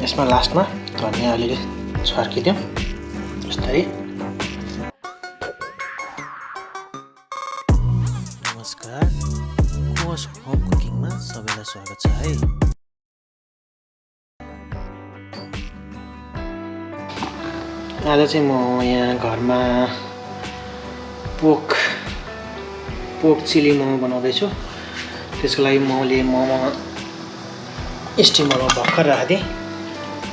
यसमा लास्टमा धनिया अलिअलि छर्किदिउँ जस्तै। नमस्कार, कोस होम कुकिङमा सबैलाई स्वागत छ है। आज चाहिँ म यहाँ घरमा पोक चिली मोमो बनाउँदैछु। त्यसको लागि मैले मोमो स्टिमरमा भर्खर राखिदिएँ।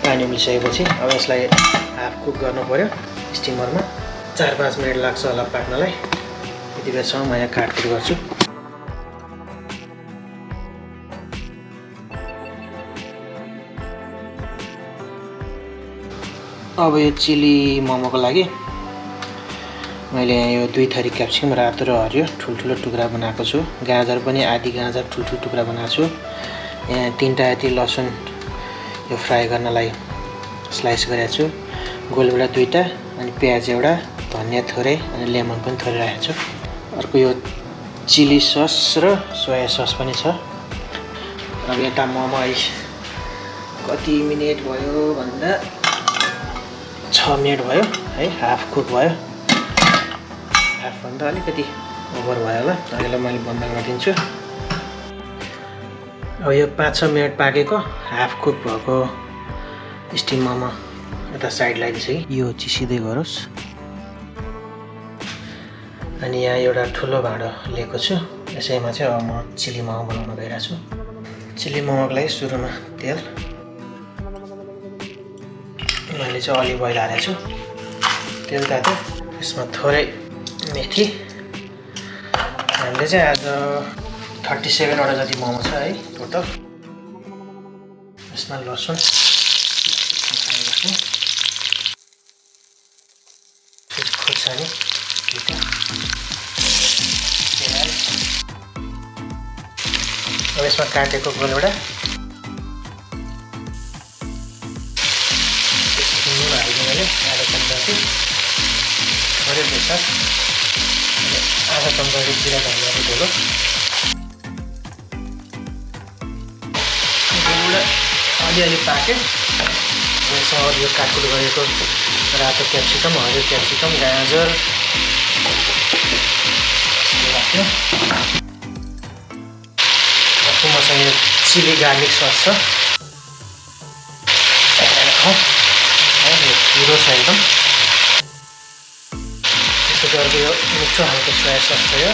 पानी मिसाएपछि अब यसलाई हाफ कुक गर्नु पर्यो स्टिमरमा। 4-5 मिनट लाग्छ होला पाक्नलाई। यति बेरसम्म म यहाँ काटकुट गर्छु। अब यो चिली मोमोको लागि मैले यहाँ यो 2 थरी क्याप्सिकम रातो र हरियो ठुल्ठुलो टुक्रा बनाएको छु। गाजर पनि आधी गाजर ठुल्ठुलो टुक्रा बनाएको छु। यहाँ 3टा यति लसुन यो फ्राई गर्नलाई स्लाइस गरेको छु। गोलभेडा 2टा अनि प्याज एउटा, धनिया थोरै अनि लेमन पनि थोरै राखेको छु। अर्को यो चिली सस र सोया सस पनि छ। अब यता मोमो कति मिनेट भयो भन्दा 6 मिनट भयो है, हाफ कुक भयो। हाफ भन्दा अलिकति ओभर भयो होला। अहिले मैले बन्द गरिदिन्छु। अब यो 5-6 मिनट पाकेको हाफ कुक भएको स्टिम मोमो यता साइड लगाइदिन्छु कि यो चिसिँदै गरोस्। अनि यहाँ एउटा ठुलो भाँडो लिएको छु। यसैमा चाहिँ अब म चिली मोमो बनाउन गइरहेको छु। चिली मोमोको लागि सुरुमा तेल मैले चाहिँ अलिभ ओइल हालेको छु। तेल तातो, यसमा थोरै मेथी। हामीले चाहिँ आज 37वटा जति मोमो छ है टोटल। यसमा लसुन खुर्सानी, अब यसमा काटेको गोलभेडा हालिदिनु आधा चम्चा चाहिँ थोरै बेसार, आधा चम्चा चाहिँ जिरा धनियाँको धुलो। गोलभेडा अलिअलि पाक्यो। यसमा यो काटकुट गरेको रातो क्याप्सिकम, हरियो क्याप्सिकम, गाजर राख्यो। अर्को मसँग यो चिली गार्लिक सस छ। पुरो छ एकदम। त्यसपछि अर्को यो मिठो खालको सोया सस छ, यो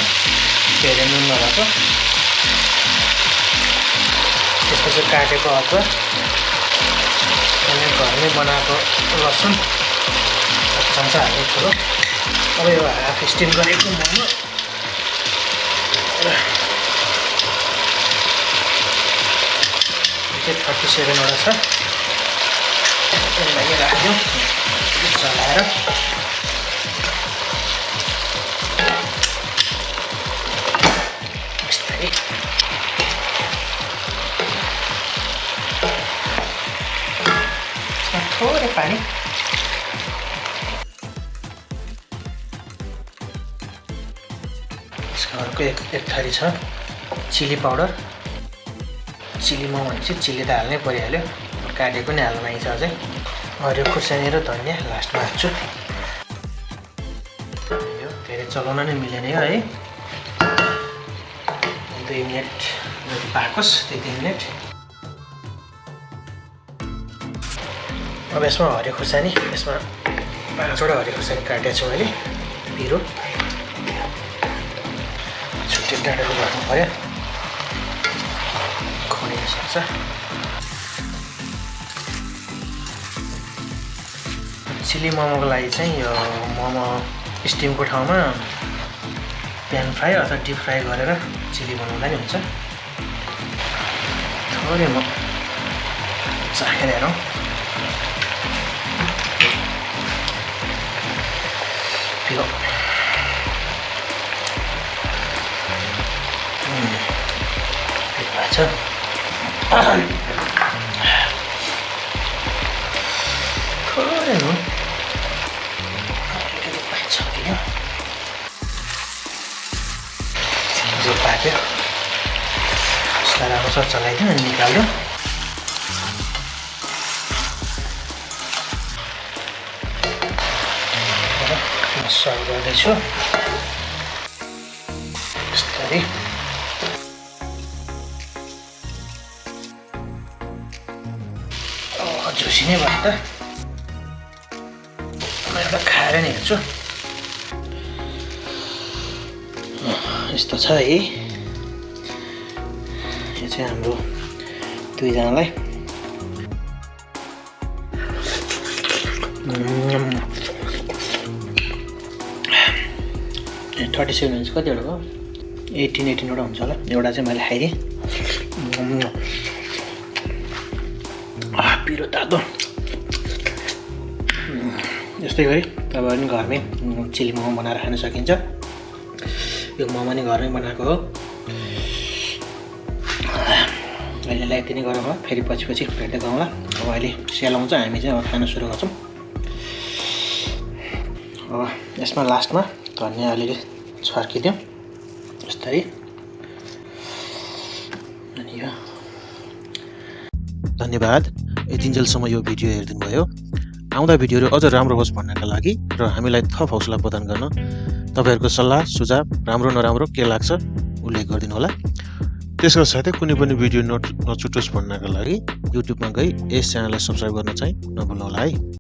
धेरै नुन नभएको। त्यसपछि काटेको अदुवा अनि घरमै बनाएको लसुन 1 चम्चा हाल्ने ठुलो। अब यो हाफ स्टिम गरेको मोमो 37वटा छ। त्यसलाई राख्यो चलाएर। थोरै पानी, यसको अर्को एक थरी छ चिली पाउडर। चिली मोमो भनेपछि चिली त हाल्नै परिहाल्यो, काटेको नि हाल्नु पाइन्छ। अझै हरियो खुर्सानी र धनिया लास्टमा हाल्छु। यो धेरै चलाउन नै मिलेन यो है। 2 मिनट जति पाकोस्, 3 मिनट। अब यसमा हरियो खुर्सानी, यसमा 5वटा हरियो खुर्सानी काटेको छु मैले पिरो। छुट्टै डाँडाको गर्नु पऱ्यो, खोलिन सक्छ। चिली मोमोको लागि चाहिँ यो मोमो स्टिमको ठाउँमा प्यान फ्राई अथवा डिप फ्राई गरेर चिली बनाउँदा नि हुन्छ। थोरै म चाखेर हेरौँ। यो छ थोरै नुन जो पाक्यो यसलाई राम्रोसँग चलाइदिउँ अनि निकाल्यो। सर्भ गर्दैछु यस्तै झुसी नै भयो त मैले त खाएर नि हेर्छु यस्तो छ है यो चाहिँ हाम्रो दुईजनालाई 37 इन्च कतिवटा हो 18 वटा हुन्छ होला एउटा चाहिँ मैले खाइदिएँ पिरो तातो यस्तै गरी तपाईहरु पनि घरमै चिली मोमो बनाएर खान सकिन्छ यो मोमो नि घरमै बनाएको हो अहिले यति नै गरौँ फेरि पछि भेट्दै गरौँला अब अहिले सेल आउँछ हामी चाहिँ अब खान सुरु गर्छौँ अब यसमा लास्टमा धनिया अलिअलि छर्किदिउँ यस्तै अनि यो धन्यवाद यतिन्जेलसम्म यो भिडियो हेरिदिनु भयो आउँदा भिडियोहरू अझ राम्रो होस् भन्नका लागि र हामीलाई थप हौसला प्रदान गर्न तपाईहरुको सल्लाह सुझाव राम्रो नराम्रो के लाग्छ उल्लेख गरिदिनु होला त्यसका साथै कुनै पनि भिडियो नछुटोस् भन्नका लागि युट्युबमा गई यस च्यानललाई सब्स्क्राइब गर्न चाहिँ नभुल्नु होला है।